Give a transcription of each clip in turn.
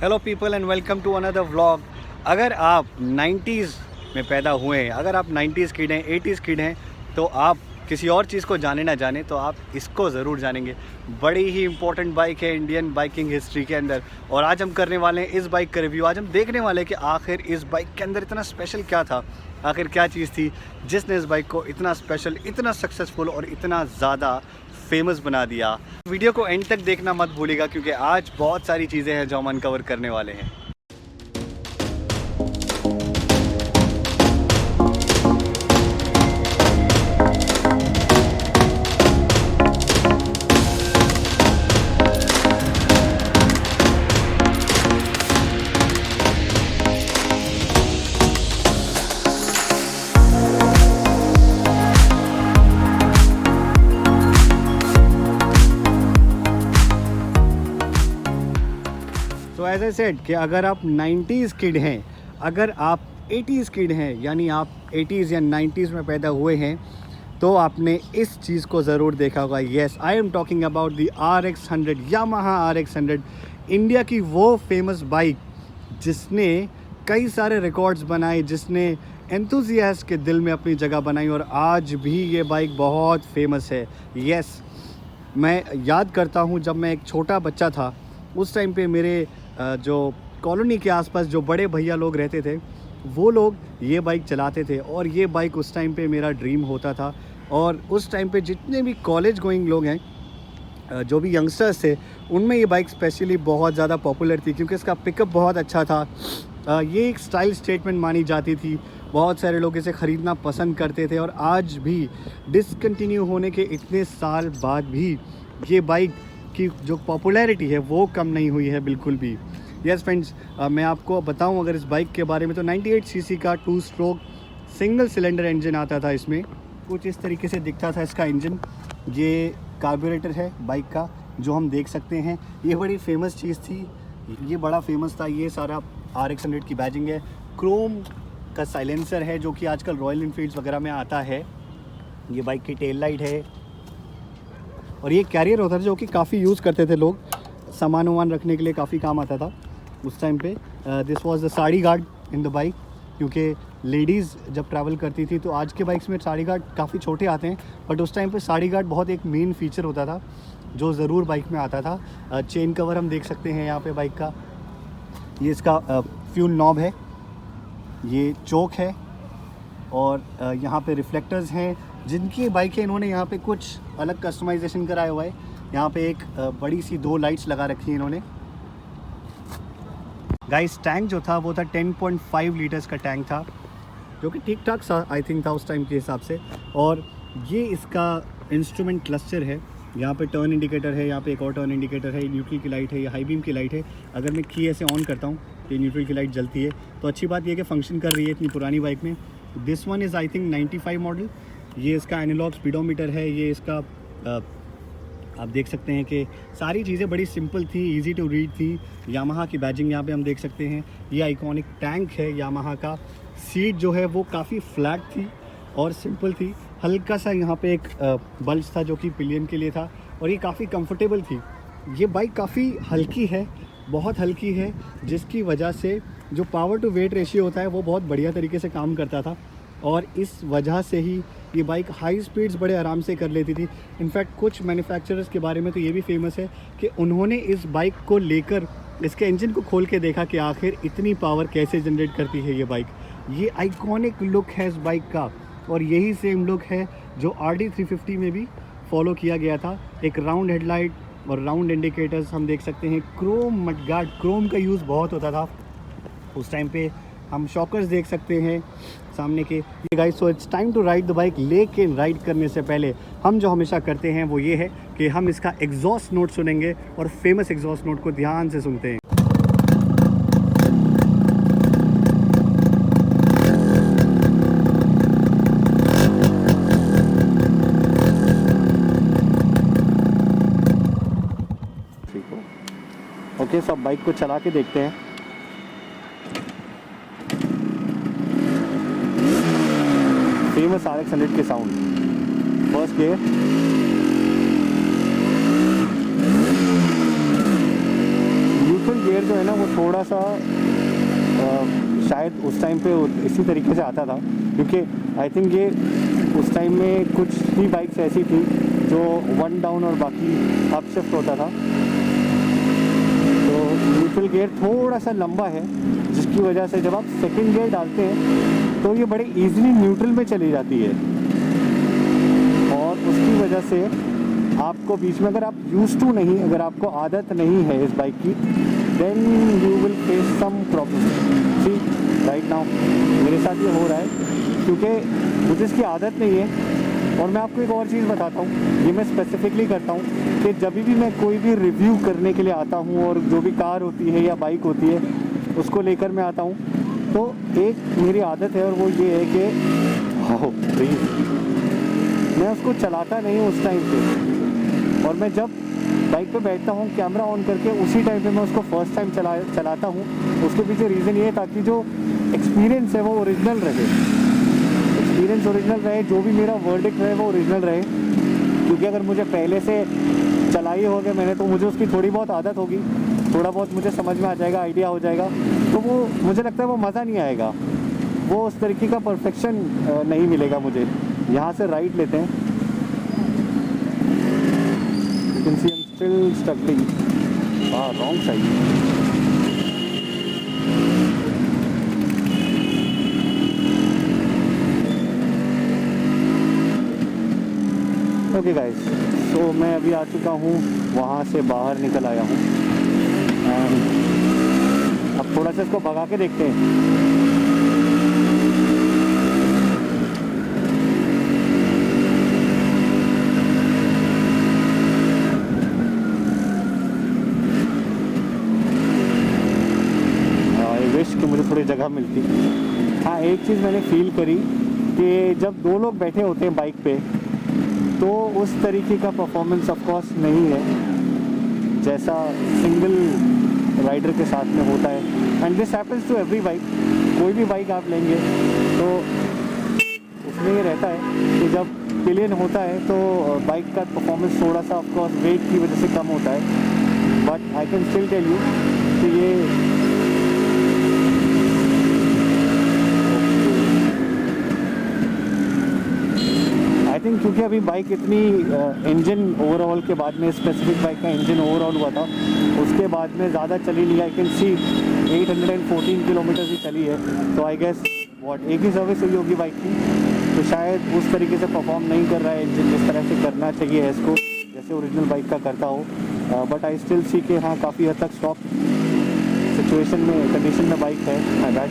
Hello people and welcome to another vlog. अगर आप 90s में पैदा हुए हैं, अगर आप 90s किड हैं, 80s किड हैं, तो आप किसी और चीज़ को जाने ना जाने तो आप इसको ज़रूर जानेंगे। बड़ी ही इंपॉर्टेंट बाइक है इंडियन बाइकिंग हिस्ट्री के अंदर। और आज हम करने वाले हैं इस बाइक का रिव्यू। आज हम देखने वाले हैं कि आखिर इस बाइक के अंदर इतना स्पेशल क्या था, आखिर क्या चीज़ थी जिसने इस बाइक को इतना स्पेशल, इतना सक्सेसफुल और इतना ज़्यादा फेमस बना दिया। वीडियो को एंड तक देखना मत भूलिएगा क्योंकि आज बहुत सारी चीज़ें हैं जो हम अनकवर करने वाले हैं। तो एज ए सेड कि अगर आप 90s किड हैं, अगर आप 80s किड हैं, यानी आप 80s या 90s में पैदा हुए हैं, तो आपने इस चीज़ को ज़रूर देखा होगा। Yes, I am talking about the RX100, Yamaha RX100, India की वो फेमस बाइक जिसने कई सारे रिकॉर्ड्स बनाए, जिसने एंथुसियास्ट के दिल में अपनी जगह बनाई और आज भी ये बाइक बहुत फेमस है। येस, मैं याद करता हूँ जब मैं एक छोटा बच्चा था, उस टाइम पे मेरे जो कॉलोनी के आसपास जो बड़े भैया लोग रहते थे, वो लोग ये बाइक चलाते थे और ये बाइक उस टाइम पे मेरा ड्रीम होता था। और उस टाइम पे जितने भी कॉलेज गोइंग लोग हैं, जो भी यंगस्टर्स थे, उनमें ये बाइक स्पेशली बहुत ज़्यादा पॉपुलर थी क्योंकि इसका पिकअप बहुत अच्छा था। ये एक स्टाइल स्टेटमेंट मानी जाती थी, बहुत सारे लोग इसे ख़रीदना पसंद करते थे। और आज भी डिसकंटिन्यू होने के इतने साल बाद भी ये बाइक की जो पॉपुलैरिटी है वो कम नहीं हुई है बिल्कुल भी। यस फ्रेंड्स, मैं आपको बताऊं अगर इस बाइक के बारे में, तो 98 सीसी का 2 स्ट्रोक सिंगल सिलेंडर इंजन आता था। इसमें कुछ इस तरीके से दिखता था इसका इंजन। ये कार्बोरेटर है बाइक का जो हम देख सकते हैं। ये बड़ी फेमस चीज़ थी, ये बड़ा फेमस था। ये सारा RX100 की बैजिंग है। क्रोम का साइलेंसर है जो कि आजकल रॉयल एनफील्ड्स वगैरह में आता है। ये बाइक की टेल लाइट है और ये कैरियर होता था जो कि काफ़ी यूज़ करते थे लोग, सामान वामान रखने के लिए काफ़ी काम आता था उस टाइम पे। This was the sari guard in the bike, क्योंकि लेडीज़ जब ट्रैवल करती थी, तो आज के बाइक्स में साड़ी गार्ड काफ़ी छोटे आते हैं, बट उस टाइम पे साड़ी गार्ड बहुत एक मेन फीचर होता था जो ज़रूर बाइक में आता था। चेन कवर हम देख सकते हैं यहाँ पे बाइक का। ये इसका फ्यूल नॉब है, ये चोक है और यहाँ पे रिफ्लेक्टर्स हैं। जिनकी बाइक है इन्होंने यहाँ पे कुछ अलग कस्टमाइजेशन कराया हुआ है। यहाँ पे एक बड़ी सी 2 लाइट्स लगा रखी है इन्होंने। गाइस, टैंक जो था वो था 10.5 लीटर्स का टैंक था, जो कि ठीक ठाक सा आई थिंक था उस टाइम के हिसाब से। और ये इसका इंस्ट्रूमेंट क्लस्टर है। यहाँ पे टर्न इंडिकेटर है, यहाँ पे एक और टर्न इंडिकेटर है, न्यूट्रल की लाइट है, ये हाई बीम की लाइट है। अगर मैं की ऐसे ऑन करता हूँ तो ये न्यूट्रल की लाइट जलती है। तो अच्छी बात ये कि फ़ंक्शन कर रही है इतनी पुरानी बाइक में। This one is I think 95 model. ये इसका एनालॉग स्पीडोमीटर है। ये इसका आप देख सकते हैं कि सारी चीज़ें बड़ी सिंपल थी, इजी टू रीड थी। यामाहा की बैजिंग यहाँ पे हम देख सकते हैं। ये आइकॉनिक टैंक है यामाहा का। सीट जो है वो काफ़ी फ्लैट थी और सिंपल थी। हल्का सा यहाँ पे एक बल्ज था जो कि पिलियन के लिए था और ये काफ़ी कंफर्टेबल थी। ये बाइक काफ़ी हल्की है, बहुत हल्की है, जिसकी वजह से जो पावर टू वेट रेशियो होता है वो बहुत बढ़िया तरीके से काम करता था। और इस वजह से ही ये बाइक हाई स्पीड्स बड़े आराम से कर लेती थी। इनफैक्ट कुछ मैन्युफैक्चरर्स के बारे में तो ये भी फेमस है कि उन्होंने इस बाइक को लेकर इसके इंजन को खोल के देखा कि आखिर इतनी पावर कैसे जनरेट करती है ये बाइक। ये आइकॉनिक लुक है इस बाइक का और यही सेम लुक है जो RD350 में भी फॉलो किया गया था। एक राउंड हेडलाइट और राउंड इंडिकेटर्स हम देख सकते हैं। क्रोम मडगार्ड, क्रोम का यूज़ बहुत होता था उस टाइम पे। हम शॉकर्स देख सकते हैं सामने के। ये guys, so it's time to ride the bike. लेकिन राइड करने से पहले हम जो हमेशा करते हैं वो ये है कि हम इसका एग्जॉस्ट नोट सुनेंगे और फेमस एग्जॉस्ट नोट को ध्यान से सुनते हैं। ओके, सब बाइक को चला के देखते हैं। फेमस RX100 के sound. First gear, neutral gear जो है ना वो थोड़ा सा शायद उस टाइम पे इसी तरीके से आता था, क्योंकि आई थिंक ये उस टाइम में कुछ ही बाइक्स ऐसी थी जो 1 डाउन और बाकी अप शिफ्ट होता था। तो न्यूट्रल गियर थोड़ा सा लंबा है, जिसकी वजह से जब आप सेकंड गियर डालते हैं तो ये बड़े इजीली न्यूट्रल में चली जाती है, और उसकी वजह से आपको बीच में, अगर आप यूज्ड टू नहीं, अगर आपको आदत नहीं है इस बाइक की, then you will face some problem. See right now मेरे साथ ये हो रहा है क्योंकि मुझे इसकी आदत नहीं है। और मैं आपको एक और चीज़ बताता हूँ, ये मैं स्पेसिफिकली करता हूँ कि जब भी मैं कोई भी रिव्यू करने के लिए आता हूँ और जो भी कार होती है या बाइक होती है उसको लेकर मैं आता हूँ, तो एक मेरी आदत है और वो ये है कि प्लीज़ मैं उसको चलाता नहीं हूँ उस टाइम पे, और मैं जब बाइक पे बैठता हूँ कैमरा ऑन करके उसी टाइम पे मैं उसको फर्स्ट टाइम चलाता हूँ। उसके पीछे रीज़न ये है ताकि जो एक्सपीरियंस है वो ओरिजिनल रहे, एक्सपीरियंस ओरिजिनल रहे, जो भी मेरा वर्डिक्ट रहे वो ओरिजिनल रहे। क्योंकि अगर मुझे पहले से चलाई होगी मैंने तो मुझे उसकी थोड़ी बहुत आदत होगी, थोड़ा बहुत मुझे समझ में आ जाएगा, आइडिया हो जाएगा, तो वो मुझे लगता है वो मज़ा नहीं आएगा, वो उस तरीके का परफेक्शन नहीं मिलेगा मुझे। यहाँ से राइट लेते हैं, you can see I'm still struggling, wrong side। Okay guys, तो मैं अभी आ चुका हूँ, वहाँ से बाहर निकल आया हूँ, अब थोड़ा सा इसको भगा के देखते हैं। कि मुझे थोड़ी जगह मिलती। हाँ, एक चीज़ मैंने फील करी कि जब दो लोग बैठे होते हैं बाइक पे तो उस तरीके का परफॉर्मेंस ऑफ कोर्स नहीं है जैसा सिंगल राइडर के साथ में होता है। And this happens to every bike, कोई भी बाइक आप लेंगे तो उसमें ये रहता है कि जब पिलियन होता है तो बाइक का परफॉर्मेंस थोड़ा सा ऑफ कोर्स वेट की वजह से कम होता है। But I can still tell you कि ये आई थिंक क्योंकि अभी बाइक इतनी इंजन ओवरऑल के बाद में, स्पेसिफिक बाइक का इंजन ओवरऑल हुआ था, उसके बाद में ज़्यादा चली नहीं। आई कैन सी 814 किलोमीटर ही चली है, तो आई गेस एक ही सर्विस हुई होगी बाइक की, तो शायद उस तरीके से परफॉर्म नहीं कर रहा है इंजन जिस तरह से करना चाहिए इसको, जैसे ओरिजिनल बाइक का करता हो। बट आई स्टिल सी के हाँ काफ़ी हद तक स्टॉक सिचुएशन में, कंडीशन में बाइक है। My bad.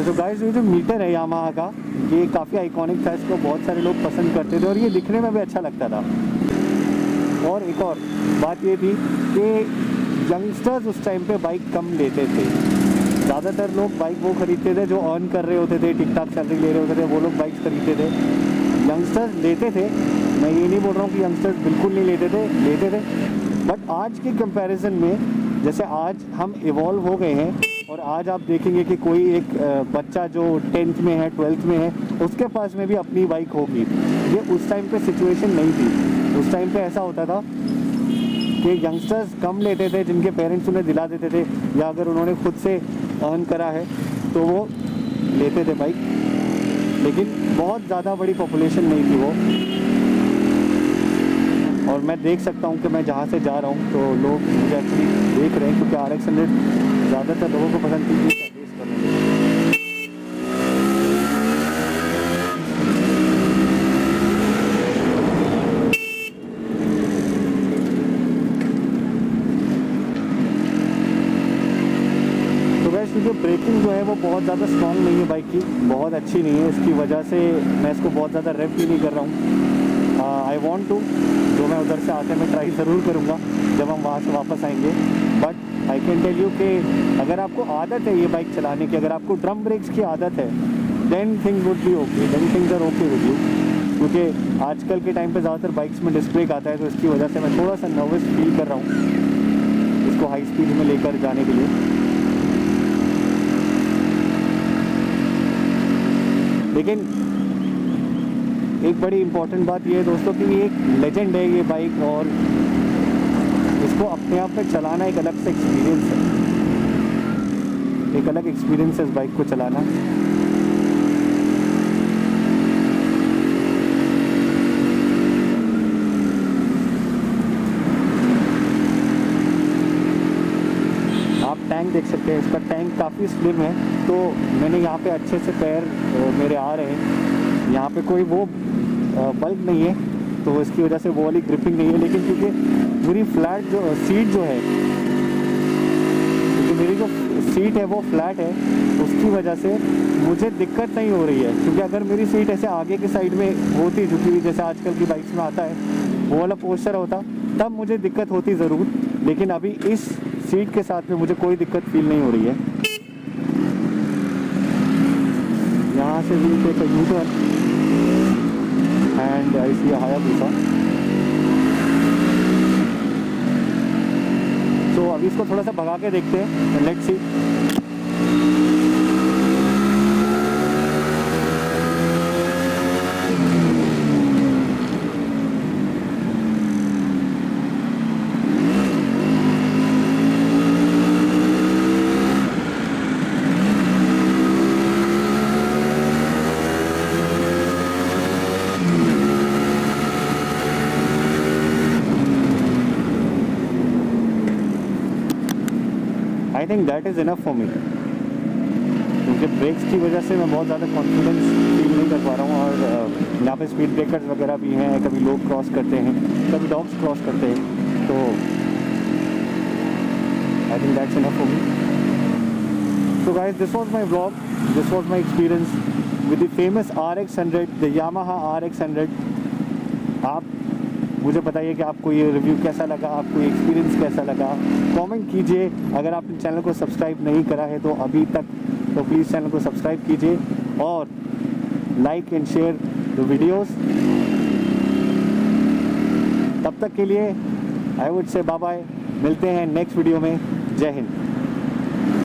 तो गाइस, ये जो मीटर है यामाहा का, ये काफ़ी आइकॉनिक था, इसको बहुत सारे लोग पसंद करते थे और ये दिखने में भी अच्छा लगता था। और एक और बात ये थी कि यंगस्टर्स उस टाइम पे बाइक कम लेते थे। ज़्यादातर लोग बाइक वो खरीदते थे जो अर्न कर रहे होते थे, ठीक ठाक सैलरी ले रहे होते थे, वो लोग बाइक्स खरीदते थे। यंगस्टर्स लेते थे, मैं ये नहीं बोल रहा हूँ कि यंगस्टर्स बिल्कुल नहीं लेते थे, लेते थे। बट आज के कंपैरिजन में, जैसे आज हम इवॉल्व हो गए हैं और आज आप देखेंगे कि कोई एक बच्चा जो 10th में है, 12th में है, उसके पास में भी अपनी बाइक होगी। ये उस टाइम पे सिचुएशन नहीं थी। उस टाइम पे ऐसा होता था कि यंगस्टर्स कम लेते थे, जिनके पेरेंट्स उन्हें दिला देते थे, या अगर उन्होंने खुद से अर्न करा है तो वो लेते थे बाइक, लेकिन बहुत ज़्यादा बड़ी पॉपुलेशन नहीं थी वो। और मैं देख सकता हूँ कि मैं जहाँ से जा रहा हूँ तो लोग मुझे एक्चुअली देख रहे हैं, क्योंकि RX 100 ज़्यादातर लोगों को पसंद थी। रेस करने तो वैसे क्योंकि ब्रेकिंग जो है वो बहुत ज़्यादा स्ट्रॉन्ग नहीं है बाइक की, बहुत अच्छी नहीं है, इसकी वजह से मैं इसको बहुत ज़्यादा रेव भी नहीं कर रहा हूँ। आई वॉन्ट टू, जो मैं उधर से आते मैं ट्राई ज़रूर करूँगा जब हम वहाँ से वापस आएंगे। But I can tell you कि अगर आपको आदत है ये बाइक चलाने की, अगर आपको ड्रम ब्रेक्स की आदत है, then things would be okay, then things are okay with you. क्योंकि आजकल के टाइम पे ज़्यादातर बाइक्स में डिस्क ब्रेक आता है, तो इसकी वजह से मैं थोड़ा सा नर्वस फील कर रहा हूँ इसको हाई स्पीड में लेकर जाने के लिए। लेकिन एक बड़ी इम्पोर्टेंट बात ये है दोस्तों कि ये एक लेजेंड है ये बाइक, और इसको अपने आप में चलाना एक अलग से एक्सपीरियंस है, एक अलग एक्सपीरियंस है इस बाइक को चलाना। आप टैंक देख सकते हैं, इसका टैंक काफ़ी स्लिम है, तो मैंने यहाँ पे अच्छे से पैर मेरे आ रहे हैं, यहाँ पे कोई वो बल्क नहीं है, तो इसकी वजह से वो वाली ग्रिपिंग नहीं है। लेकिन क्योंकि पूरी फ्लैट जो सीट जो है, क्योंकि मेरी जो सीट है वो फ्लैट है, उसकी वजह से मुझे दिक्कत नहीं हो रही है। क्योंकि अगर मेरी सीट ऐसे आगे की साइड में होती, जो कि जैसे आजकल की बाइक्स में आता है वो वाला पोस्चर होता, तब मुझे दिक्कत होती ज़रूर, लेकिन अभी इस सीट के साथ में मुझे कोई दिक्कत फील नहीं हो रही है। यहाँ से भी take a U turn and I see a Hayabusa. तो अभी इसको थोड़ा सा भगा के देखते हैं, let's see. I think that is enough for me, क्योंकि ब्रेक्स की वजह से मैं बहुत ज़्यादा कॉन्फिडेंस फील नहीं कर पा रहा हूँ। और यहाँ पे स्पीड ब्रेकर्स वगैरह भी हैं, कभी लोग क्रॉस करते हैं, कभी डॉग्स क्रॉस करते हैं, तो I think that's enough for me. So guys, this was my vlog, this was my experience with the famous RX100, the Yamaha RX100। आप मुझे बताइए कि आपको ये रिव्यू कैसा लगा, आपको ये एक्सपीरियंस कैसा लगा, कमेंट कीजिए। अगर आपने चैनल को सब्सक्राइब नहीं करा है तो अभी तक, तो प्लीज़ चैनल को सब्सक्राइब कीजिए और like and share the videos. तब तक के लिए I would say bye bye, मिलते हैं नेक्स्ट वीडियो में। जय हिंद।